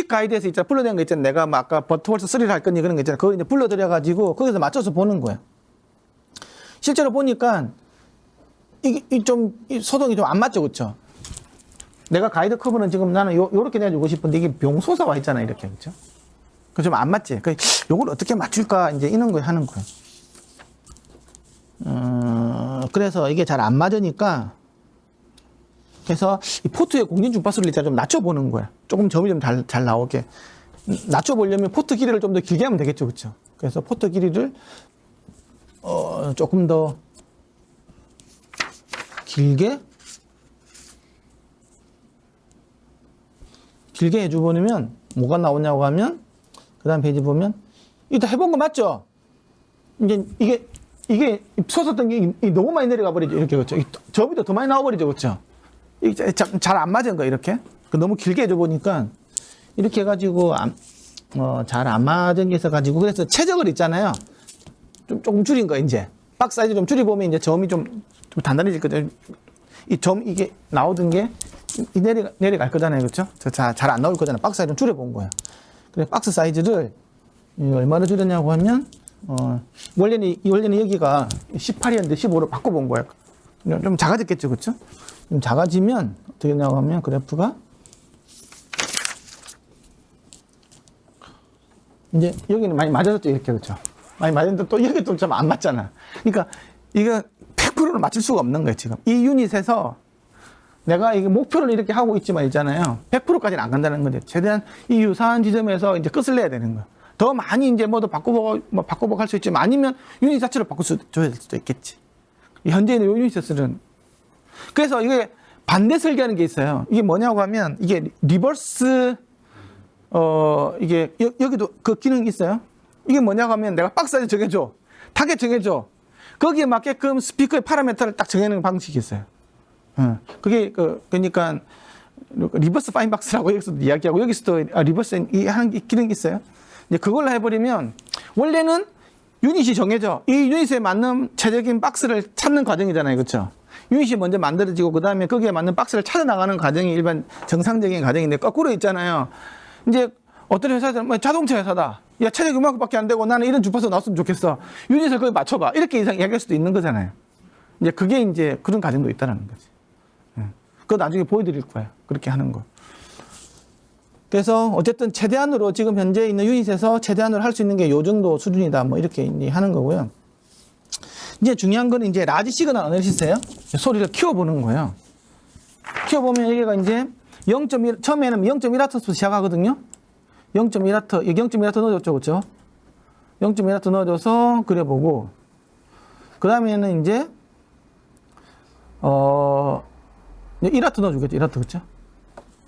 가이드에서 있잖아 불러낸 거 있잖아. 내가 뭐 아까 버터월스 3를 할 거니 그런 거 있잖아. 그거 이제 불러들여 가지고 거기서 맞춰서 보는 거야. 실제로 보니까 이게 좀 소동이 좀 안 맞죠, 그렇죠? 내가 가이드 커브는 지금 나는 요렇게 내주고 싶은데 이게 병소사 와 있잖아, 이렇게. 그죠? 그 좀 안 맞지? 요걸 어떻게 맞출까? 이제 이런 거 하는 거야. 그래서 이게 잘 안 맞으니까, 그래서 이 포트의 공진 주파수를 일단 좀 낮춰보는 거야. 조금 점이 좀 잘 나오게. 낮춰보려면 포트 길이를 좀 더 길게 하면 되겠죠, 그쵸? 그래서 포트 길이를, 조금 더 길게 해줘보면 뭐가 나오냐고 하면 그 다음 페이지 보면 이거 다 해본 거 맞죠? 이제 이게 솟았던 게 너무 많이 내려가 버리죠. 이렇게 그렇죠. 점이 더 많이 나와버리죠. 그렇죠? 이게 잘 안 맞은 거 이렇게 너무 길게 해줘보니까 이렇게 해가지고 잘 안 맞은 게 있어가지고 그래서 최적을 있잖아요. 조금 줄인 거 이제 박스 사이즈 좀 줄여보면 이제 점이 좀 단단해질 거죠. 이게 나오던 게 내려갈 거잖아요. 그렇죠? 잘 안 나올 거잖아요. 박스 사이즈 좀 줄여본 거예요. 그래서 박스 사이즈를 얼마나 줄였냐고 하면, 원래는 여기가 18이었는데 15로 바꿔본 거예요. 좀 작아졌겠죠. 그렇죠? 좀 작아지면 어떻게 되냐고 하면 그래프가 이제 여기는 많이 맞아졌죠. 이렇게. 그렇죠? 많이 맞았는데 또 여기 또 좀 안 맞잖아. 그러니까 이거 100%를 맞출 수가 없는 거예요. 지금 이 유닛에서 내가 이게 목표를 이렇게 하고 있지만 있잖아요. 100%까지는 안 간다는 건데, 최대한 이 유사한 지점에서 이제 끝을 내야 되는 거야. 더 많이 이제 뭐도 바꿔보고 할 수 있지만, 아니면 유닛 자체를 줘야 될 수도 있겠지. 현재 있는 유닛에서는. 그래서 이게 반대 설계하는 게 있어요. 이게 뭐냐고 하면, 이게 리버스, 이게 여기도 그 기능이 있어요. 이게 뭐냐고 하면 내가 박스 사이즈 정해줘. 타겟 정해줘. 거기에 맞게끔 스피커의 파라미터를 딱 정해놓는 방식이 있어요. 그게 그러니까 리버스 파인박스라고 여기서도 이야기하고 여기서도 리버스 하는 기능이 있어요. 이제 그걸로 해버리면 원래는 유닛이 정해져. 이 유닛에 맞는 최적인 박스를 찾는 과정이잖아요, 그렇죠? 유닛이 먼저 만들어지고 그 다음에 거기에 맞는 박스를 찾아 나가는 과정이 일반 정상적인 과정인데 거꾸로 있잖아요. 이제 어떤 회사들은 뭐 자동차 회사다. 야, 최적 이만큼밖에 안 되고 나는 이런 주파수 나왔으면 좋겠어. 유닛을 거기 맞춰봐. 이렇게 이야기할 수도 있는 거잖아요. 이제 그게 이제 그런 과정도 있다라는 거지. 그거 나중에 보여드릴 거예요. 그렇게 하는 거. 그래서 어쨌든 최대한으로 지금 현재 있는 유닛에서 최대한으로 할 수 있는 게 요 정도 수준이다. 뭐 이렇게 이제 하는 거고요. 이제 중요한 거는 이제 라지 시그널 어널리시스예요. 소리를 키워보는 거예요. 키워보면 여기가 이제 0.1, 처음에는 0.1H부터 시작하거든요. 0.1H, 여기 0.1H 넣어줬죠. 그렇죠? 0.1H 넣어줘서 그려보고, 그 다음에는 이제 1와트 넣어주겠죠. 1와트, 그쵸?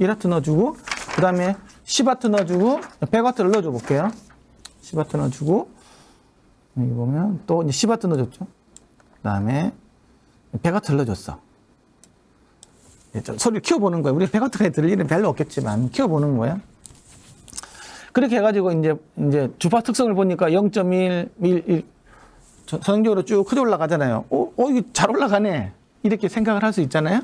1와트 넣어주고, 그 다음에 10와트 넣어주고, 100와트를 넣어줘 볼게요. 10와트 넣어주고, 여기 보면 또 이제 10와트 넣어줬죠. 그 다음에 100와트를 넣어줬어. 좀 소리를 키워보는 거예요. 우리 100W까지 들을 일은 별로 없겠지만 키워보는 거예요. 그렇게 해가지고 이제 주파 특성을 보니까 0.1, 1 선행적으로 쭉 크게 올라가잖아요. 이게 잘 올라가네. 이렇게 생각을 할 수 있잖아요.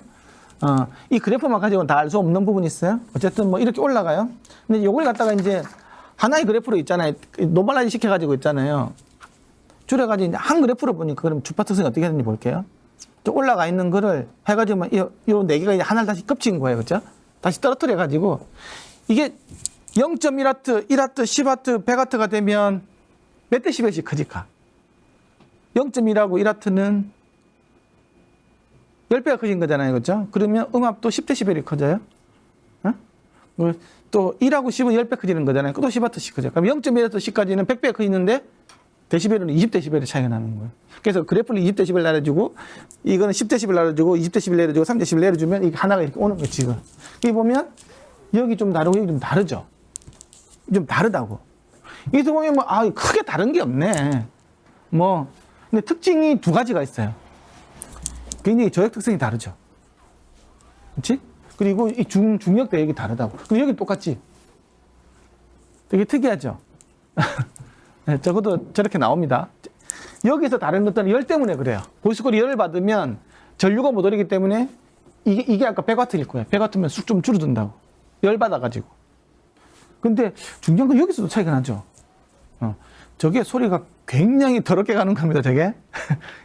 이 그래프만 가지고는 다 알 수 없는 부분이 있어요. 어쨌든 뭐 이렇게 올라가요. 근데 이걸 갖다가 이제 하나의 그래프로 있잖아요. 노멀라이즈 시켜가지고 있잖아요. 줄여가지고 이제 한 그래프로 보니까 그럼 주파 특성이 어떻게 되는지 볼게요. 또 올라가 있는 거를 해가지고 이 네 개가 이제 하나를 다시 겹친 거예요. 그죠? 다시 떨어뜨려가지고 이게 0.1W, 1W, 10W, 100W가 되면 몇 데시벨씩 커질까? 0.1하고 1W는 10배가 커진 거잖아요. 그렇죠? 그러면 음압도 10데시벨이 커져요. 어? 또 1하고 10은 10배 커지는 거잖아요. 또 10W씩 커져요. 그럼 0.1에서 10까지는 100배가 커지는데 데시벨은 20데시벨의 차이가 나는 거예요. 그래서 그래프를 20데시벨 내려주고 이거는 10데시벨 내려주고 20데시벨 내려주고 3데시벨 내려주면 이게 하나가 이렇게 오는 거예요. 지금. 여기 보면 여기 좀 다르고 여기 좀 다르죠. 좀 다르다고. 여기서 보면 크게 다른 게 없네. 근데 특징이 두 가지가 있어요. 굉장히 저역 특성이 다르죠. 그렇지? 그리고 이 중력 대역이 다르다고. 근데 여기 똑같지? 되게 특이하죠? 적어도 저렇게 나옵니다. 여기서 다른 것들은 열 때문에 그래요. 보이스콜이 열을 받으면 전류가 못 오르기 때문에 이게 아까 100W일 거예요. 100W면 쑥 좀 줄어든다고. 열 받아가지고. 근데 중요한 건 여기서도 차이가 나죠. 저게 소리가 굉장히 더럽게 가는 겁니다, 저게.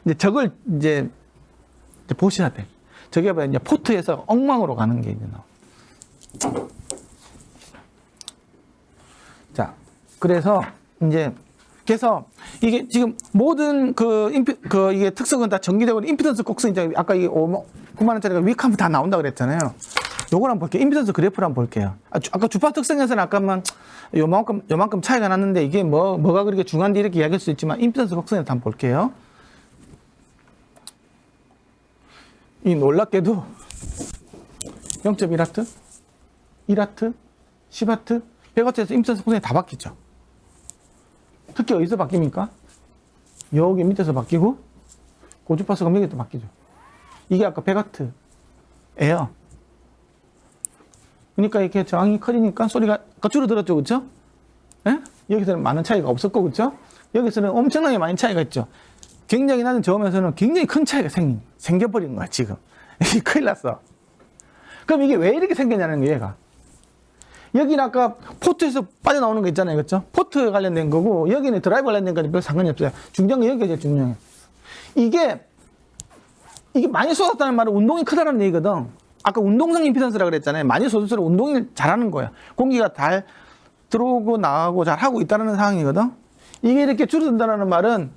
이제 저걸 이제 보셔야 돼. 저게 이제 포트에서 엉망으로 가는 게 이제 나와. 자, 그래서 이게 지금 모든 이게 특성은 다 전기적으로 임피던스 곡선 이제 아까 이 9만원짜리가 위크하면 다 나온다 그랬잖아요. 요걸 한번 볼게요. 임피던스 그래프를 한번 볼게요. 아까 주파 특성에서는 아까만 요만큼 차이가 났는데 이게 뭐가 그렇게 중요한데 이렇게 이야기할 수 있지만 임피던스 곡선에서 한번 볼게요. 이 놀랍게도 0.1W, 1W, 10W, 100W에서 임피던스 곡선이 다 바뀌죠. 특히 어디서 바뀝니까? 여기 밑에서 바뀌고 고주파수가 여기도 바뀌죠. 이게 아까 100W예요. 그러니까 이렇게 저항이 커지니까 소리가 줄어들었죠, 그렇죠? 예? 여기서는 많은 차이가 없었고, 그렇죠? 여기서는 엄청나게 많이 차이가 있죠. 굉장히 낮은 저음에서는 굉장히 큰 차이가 생겨버린 거야, 지금. 큰일 났어. 그럼 이게 왜 이렇게 생겼냐는 거예요, 얘가. 여기는 아까 포트에서 빠져나오는 거 있잖아요, 그렇죠? 포트 관련된 거고, 여기는 드라이브 관련된 거는 별 상관이 없어요. 중요한 건 여기가 제일 중요해요. 이게 많이 쏟았다는 말은 운동이 크다는 얘기거든. 아까 운동성 임피던스라고 그랬잖아요. 많이 쏟을수록 운동을 잘하는 거야. 공기가 잘 들어오고 나가고 잘 하고 있다는 상황이거든. 이게 이렇게 줄어든다는 말은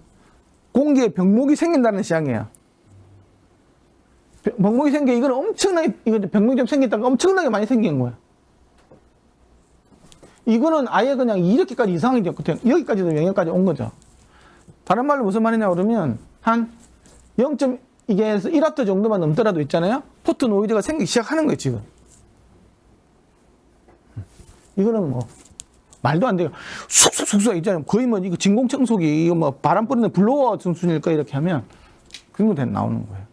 공기에 병목이 생긴다는 시향이에요. 병목이 생겨, 이건 엄청나게, 병목이 좀 생겼다가 엄청나게 많이 생긴 거야. 이거는 아예 그냥 이렇게까지 이상하게 됐거든. 여기까지도 영역까지 온 거죠. 다른 말로 무슨 말이냐 그러면 한 0.1W 1W 정도만 넘더라도 있잖아요. 포트 노이즈가 생기기 시작하는 거예요, 지금. 이거는 말도 안 돼요. 쑥쑥쑥쑥 있잖아요. 거의 이거 진공청소기, 이거 바람 뿌리는 블로워 수준일까 이렇게 하면 그 정도 나오는 거예요.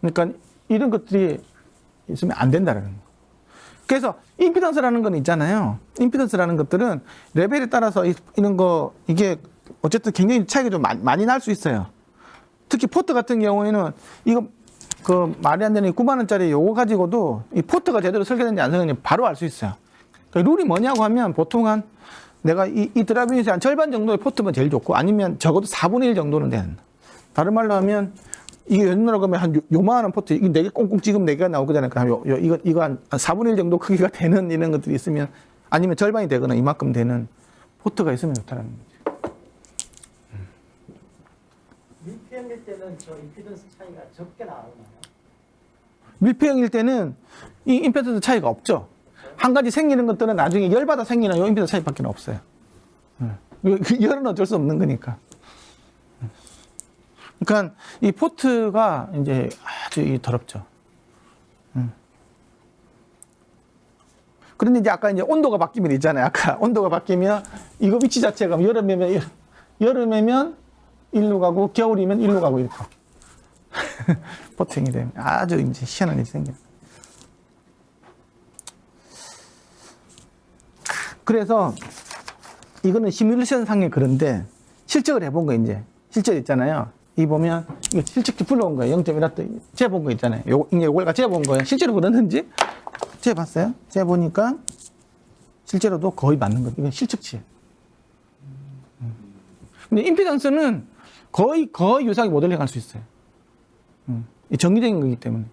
그러니까 이런 것들이 있으면 안 된다는 거예요. 그래서 임피던스라는 건 있잖아요. 임피던스라는 것들은 레벨에 따라서 이게 어쨌든 굉장히 차이가 좀 많이 날 수 있어요. 특히 포트 같은 경우에는 이거 말이 안 되는 9만원짜리 요거 가지고도 이 포트가 제대로 설계된지 안 설계된지 바로 알 수 있어요. 그러니까 룰이 뭐냐고 하면 보통 내가 이 드라이브 유닛의 한 절반 정도의 포트면 제일 좋고 아니면 적어도 4분의 1 정도는 돼야 된다. 다른 말로 하면 이게 요즘으로 가면 한 요만한 포트, 이게 4개 꽁꽁 찍으면 4개가 나올 거잖아요. 이거 한 4분의 1 정도 크기가 되는 이런 것들이 있으면 아니면 절반이 되거나 이만큼 되는 포트가 있으면 좋다는 거죠. 밀폐형일 때는 저 임피던스 차이가 적게 나오나요? 밀폐형일 때는 이 임피던스 차이가 없죠. 한 가지 생기는 것들은 나중에 열받아 생기는 요 임피던스 차이밖에 없어요. 열은 어쩔 수 없는 거니까. 그러니까 이 포트가 이제 아주 더럽죠. 그런데 이제 아까 이제 온도가 바뀌면 있잖아요. 아까 온도가 바뀌면 이거 위치 자체가 여름이면 일로 가고 겨울이면 일로 가고 이렇게. 포트형이 되면 아주 이제 희한한 일이 생겨요. 그래서 이거는 시뮬레이션 상의 그런데 실적을 해본 거 이제 실적 있잖아요. 이 보면 이거 실적지 불러온 거예요. 0.1W 재본 거 있잖아요. 요걸 갖다 재본 거예요. 실제로 그러는지 재봤어요. 재보니까 실제로도 거의 맞는 거예요. 이건 실적치예요. 근데 임피던스는 거의 유사하게 모델링 할 수 있어요. 이 정기적인 거기 때문에.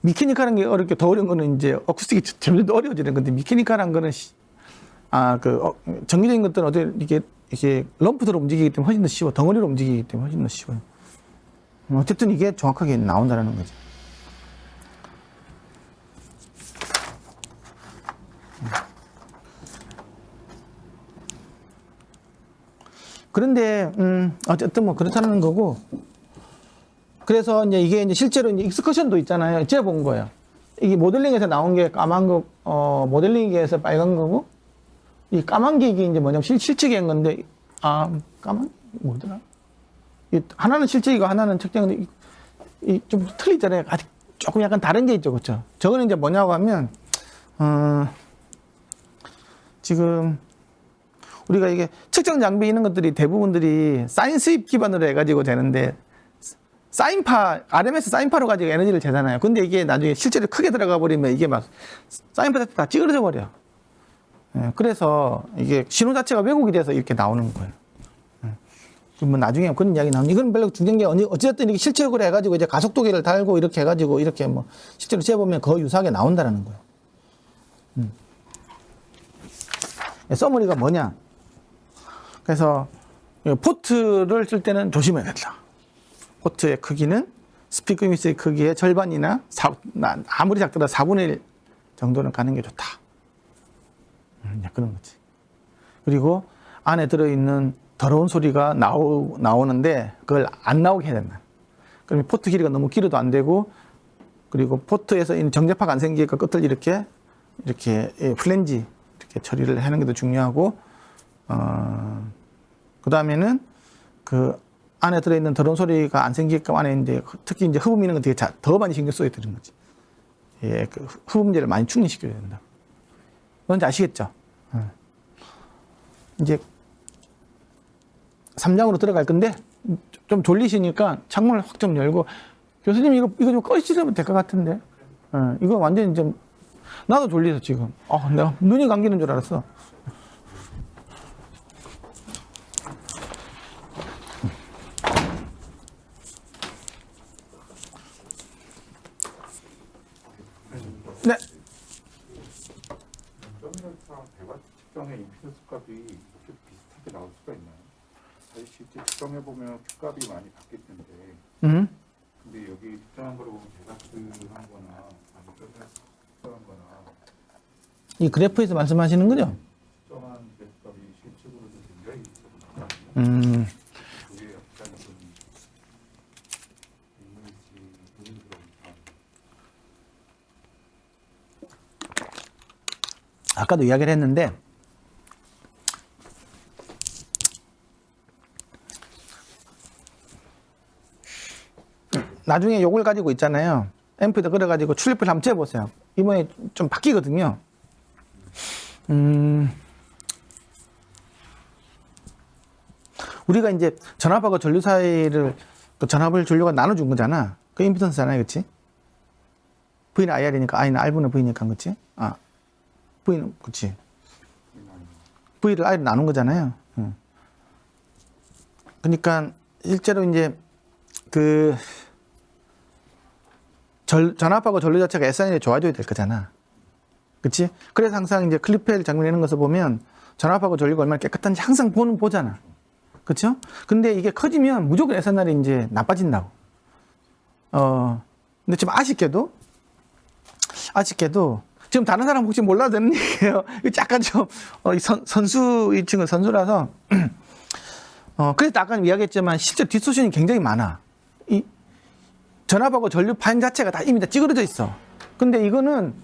미케니컬한 게 어렵게 더 어려운 거는 이제 어쿠스틱이 점점 더 어려워지는 건데 미케니컬한 거는 정기적인 것들은 어떻게 이게 럼프대로 움직이기 때문에 훨씬 더 쉬워. 덩어리로 움직이기 때문에 훨씬 더 쉬워요. 어쨌든 이게 정확하게 나온다는 거죠. 그런데 어쨌든 뭐 그렇다는 거고. 그래서 이제 실제로 이제 익스커션도 있잖아요. 제가 본 거예요. 이게 모델링에서 나온 게 까만 거, 모델링에서 빨간 거고, 이 까만 게 이게 이제 뭐냐면 실측이 한 건데, 까만? 뭐더라? 하나는 실측이고 하나는 측정인데, 좀 틀리잖아요. 아직 조금 약간 다른 게 있죠. 그렇죠? 저거는 이제 뭐냐고 하면, 지금, 우리가 이게 측정 장비 있는 것들이 대부분들이 사인 수입 기반으로 해가지고 되는데, 사인파, RMS 사인파로 가지고 에너지를 재잖아요. 근데 이게 나중에 실제로 크게 들어가 버리면 이게 막 사인파 자체 다 찌그러져 버려. 그래서 이게 신호 자체가 왜곡이 돼서 이렇게 나오는 거예요. 뭐 나중에 그런 이야기 나오는, 이건 별로 중요한 게 어쨌든 이렇게 실적으로 해가지고 이제 가속도계를 달고 이렇게 해가지고 이렇게 뭐 실제로 재보면 거의 유사하게 나온다라는 거예요. 써머리가 뭐냐? 그래서 포트를 쓸 때는 조심해야겠다. 포트의 크기는 스피커 유닛의 크기의 절반이나 아무리 작더라도 4분의 1 정도는 가는 게 좋다. 그런 거지. 그리고 안에 들어있는 더러운 소리가 나오는데 그걸 안 나오게 해야 된다. 그러면 포트 길이가 너무 길어도 안 되고, 그리고 포트에서 정제파가 안 생기니까 끝을 이렇게 플랜지 이렇게 처리를 하는 게 더 중요하고, 그 다음에는 그 안에 들어있는 더러운 소리가 안 생기게끔 안에 이제 특히 이제 흡음 있는 거 되게 더 많이 신경 써야 되는 거지. 예, 그 흡음재를 많이 충전시켜야 된다. 뭔지 아시겠죠? 이제 3장으로 들어갈 건데 좀 졸리시니까 창문을 확 좀 열고, 교수님 이거 좀 꺼주시면 될 것 같은데. 이거 완전히 좀 나도 졸리서 지금. 내가 눈이 감기는 줄 알았어. 네. 점열차 배관 측정의 임피던스 값이 이렇게 비슷하게 나올 수가 있나요? 사실 실제 측정해보면 값이 많이 바뀔 텐데, 근데 여기 측정한 거를 보면 배가스한 거나 아니면 점열차 측정한 거나 이 그래프에서 말씀하시는 거죠? 측정한 값이 실측으로도 굉장히 있거든요. 그게 약간 좀 있는지 의문스러우니까. 아까도 이야기를 했는데, 나중에 요걸 가지고 있잖아요. 앰프에다 걸어가지고 출력비를 한번 재보세요. 이번에 좀 바뀌거든요. 우리가 이제 전압하고 전류 사이를, 그 전압을 전류가 나눠준 거잖아. 그 임피던스잖아요. 그치? V는 IR이니까 I는 R분의 V니까, 그치? V는, 그치? V를 I로 나눈 거잖아요. 그러니까, 실제로 이제, 전압하고 전류 자체가 SNL이 좋아져야 될 거잖아. 그치? 그래서 항상 이제 클리펠 장면 내는 것을 보면, 전압하고 전류가 얼마나 깨끗한지 항상 보잖아. 그쵸? 근데 이게 커지면 무조건 SNR이 이제 나빠진다고. 근데 좀 아쉽게도, 지금 다른 사람 혹시 몰라도 되는 얘기예요. 약간 좀, 이 친구 선수라서. 그래서 아까 이야기했지만, 실제 디스토션이 굉장히 많아. 이 전압하고 전류 파행 자체가 다 이미 다 찌그러져 있어. 근데 이거는,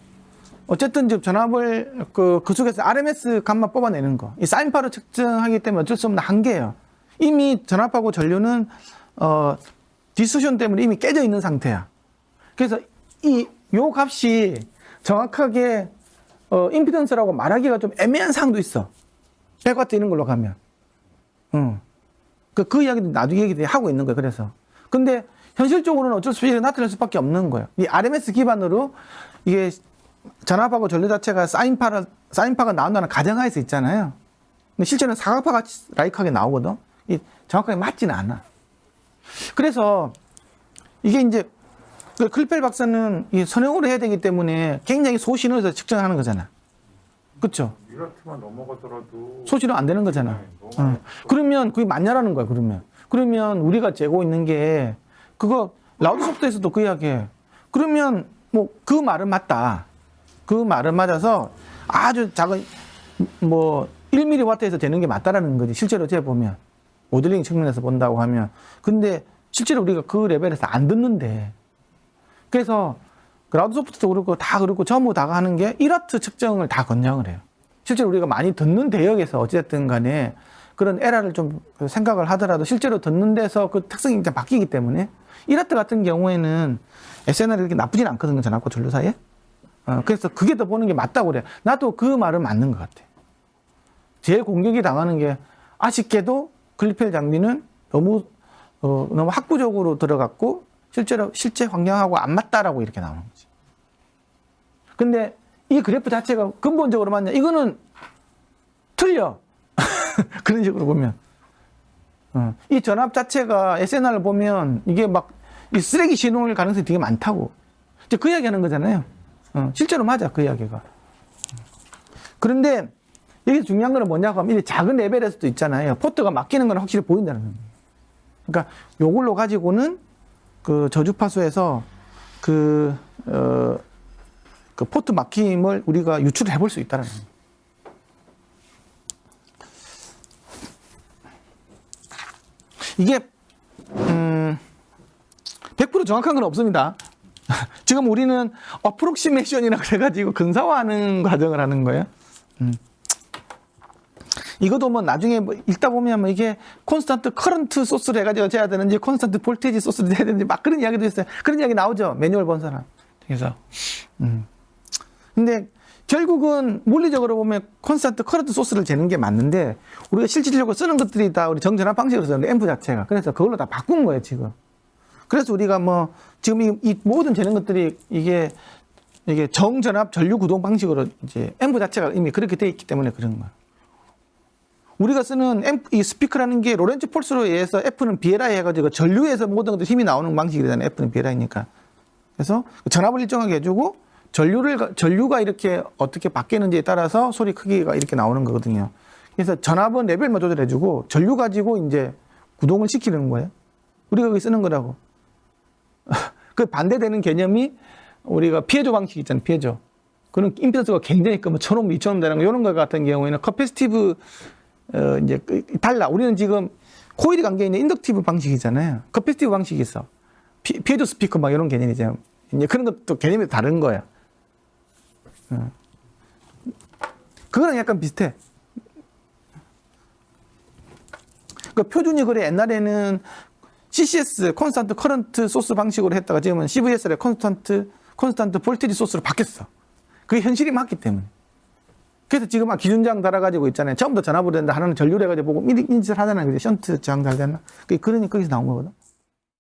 어쨌든 지금 전압을, 그 속에서 RMS 값만 뽑아내는 거. 이 사인파로 측정하기 때문에 어쩔 수 없는 한계예요. 이미 전압하고 전류는, 디스토션 때문에 이미 깨져 있는 상태야. 그래서 요 값이 정확하게 임피던스라고 말하기가 좀 애매한 사항도 있어. 100W 이런 걸로 가면. 그 이야기도 나중에 얘기하고 있는 거야. 그래서. 근데 현실적으로는 어쩔 수 없이 나타낼 수밖에 없는 거예요. 이 RMS 기반으로 이게 전압하고 전류 자체가 사인파가 나온다는 가정하에서 있잖아요. 근데 실제는 사각파가 라이크하게 나오거든. 정확하게 맞지는 않아. 그래서 이게 이제 클펠 박사는 이 선형으로 해야 되기 때문에 굉장히 소신호에서 측정하는 거잖아. 그렇죠? 1W만 넘어가더라도 소신호 안 되는 거잖아. 네, 너무 그러면 그게 맞냐라는 거야. 그러면 우리가 재고 있는 게 그거 라우드 소프트에서도 그 이야기해. 그러면 뭐 그 말은 맞다. 그 말은 맞아서 아주 작은 뭐 1mW에서 되는 게 맞다라는 거지. 실제로 재보면 모델링 측면에서 본다고 하면. 근데 실제로 우리가 그 레벨에서 안 듣는데. 그래서 라우드 소프트도 그렇고 다 그렇고 전부 다가 하는 게 1W 측정을 다 권장을 해요. 실제로 우리가 많이 듣는 대역에서 어찌됐든 간에 그런 에러를 좀 생각을 하더라도 실제로 듣는 데서 그 특성이 이제 바뀌기 때문에 1W 같은 경우에는 SNR이 그렇게 나쁘진 않거든요. 전압과 전류 사이에. 그래서 그게 더 보는 게 맞다고 그래. 나도 그 말은 맞는 것 같아. 제일 공격이 당하는 게 아쉽게도 클리펠 장비는 너무 학구적으로 들어갔고 실제 환경하고 안 맞다라고 이렇게 나오는 거지. 근데 이 그래프 자체가 근본적으로 맞냐? 이거는 틀려. 그런 식으로 보면. 이 전압 자체가 SNR을 보면 이게 막 이 쓰레기 신호일 가능성이 되게 많다고. 이제 그 이야기 하는 거잖아요. 실제로 맞아, 그 이야기가. 그런데 여기 중요한 거는 뭐냐고 하면 이 작은 레벨에서도 있잖아요. 포트가 막히는 건 확실히 보인다는 거예요. 그러니까 요걸로 가지고는 그 저주파수에서 그 포트 막힘을 우리가 유출을 해볼 수 있다는 거예요. 이게 100% 정확한 건 없습니다. 지금 우리는 어프록시메이션이라고 해가지고 근사화하는 과정을 하는 거예요. 이것도 뭐 나중에 뭐 읽다 보면 뭐 이게 콘스탄트 커런트 소스를 해가지고 재야 되는지 콘스탄트 볼테이지 소스를 해야 되는지 막 그런 이야기도 있어요. 그런 이야기 나오죠. 매뉴얼 본 사람. 그래서 근데 결국은 물리적으로 보면 콘스탄트 커런트 소스를 재는 게 맞는데 우리가 실질적으로 쓰는 것들이 다 우리 정전압 방식으로 쓰는데 앰프 자체가. 그래서 그걸로 다 바꾼 거예요, 지금. 그래서 우리가 뭐 지금 이 모든 재는 것들이 이게 정전압 전류 구동 방식으로 이제 앰프 자체가 이미 그렇게 돼 있기 때문에 그런 거예요. 우리가 쓰는 이 스피커라는 게 로렌츠 폴스로 의해서 F는 BLI 해가지고 전류에서 모든 것들 힘이 나오는 방식이잖아요. F는 BLI니까. 그래서 전압을 일정하게 해주고 전류가 이렇게 어떻게 바뀌는지에 따라서 소리 크기가 이렇게 나오는 거거든요. 그래서 전압은 레벨만 조절해주고 전류 가지고 이제 구동을 시키는 거예요. 우리가 여기 쓰는 거라고. 그 반대되는 개념이 우리가 피해조 방식 있잖아요. 피해조. 그런 임피던스가 굉장히 큰 1000옴, 2000옴 되는 거 이런 거 같은 경우에는 커패시티브 이제 달라. 우리는 지금 코일이 관계 있는 인덕티브 방식이잖아요. 커패시티브 방식이 있어. 피해조 스피커 막 이런 개념이죠. 이제 그런 것도 개념이 다른 거야. 그거랑 약간 비슷해. 그 표준이 그래. 옛날에는 CCS 콘스탄트 커런트 소스 방식으로 했다가 지금은 CVS를 콘스탄트 볼티지 소스로 바뀌었어. 그게 현실이 맞기 때문에. 그래서 지금 막 기준장 달아가지고 있잖아요. 처음부터 전압으로 됐는데 하나는 전류를 해가지고 보고 인짓을 하잖아요. 션트 저항 잘 됐나? 그러니 거기서 나온 거거든.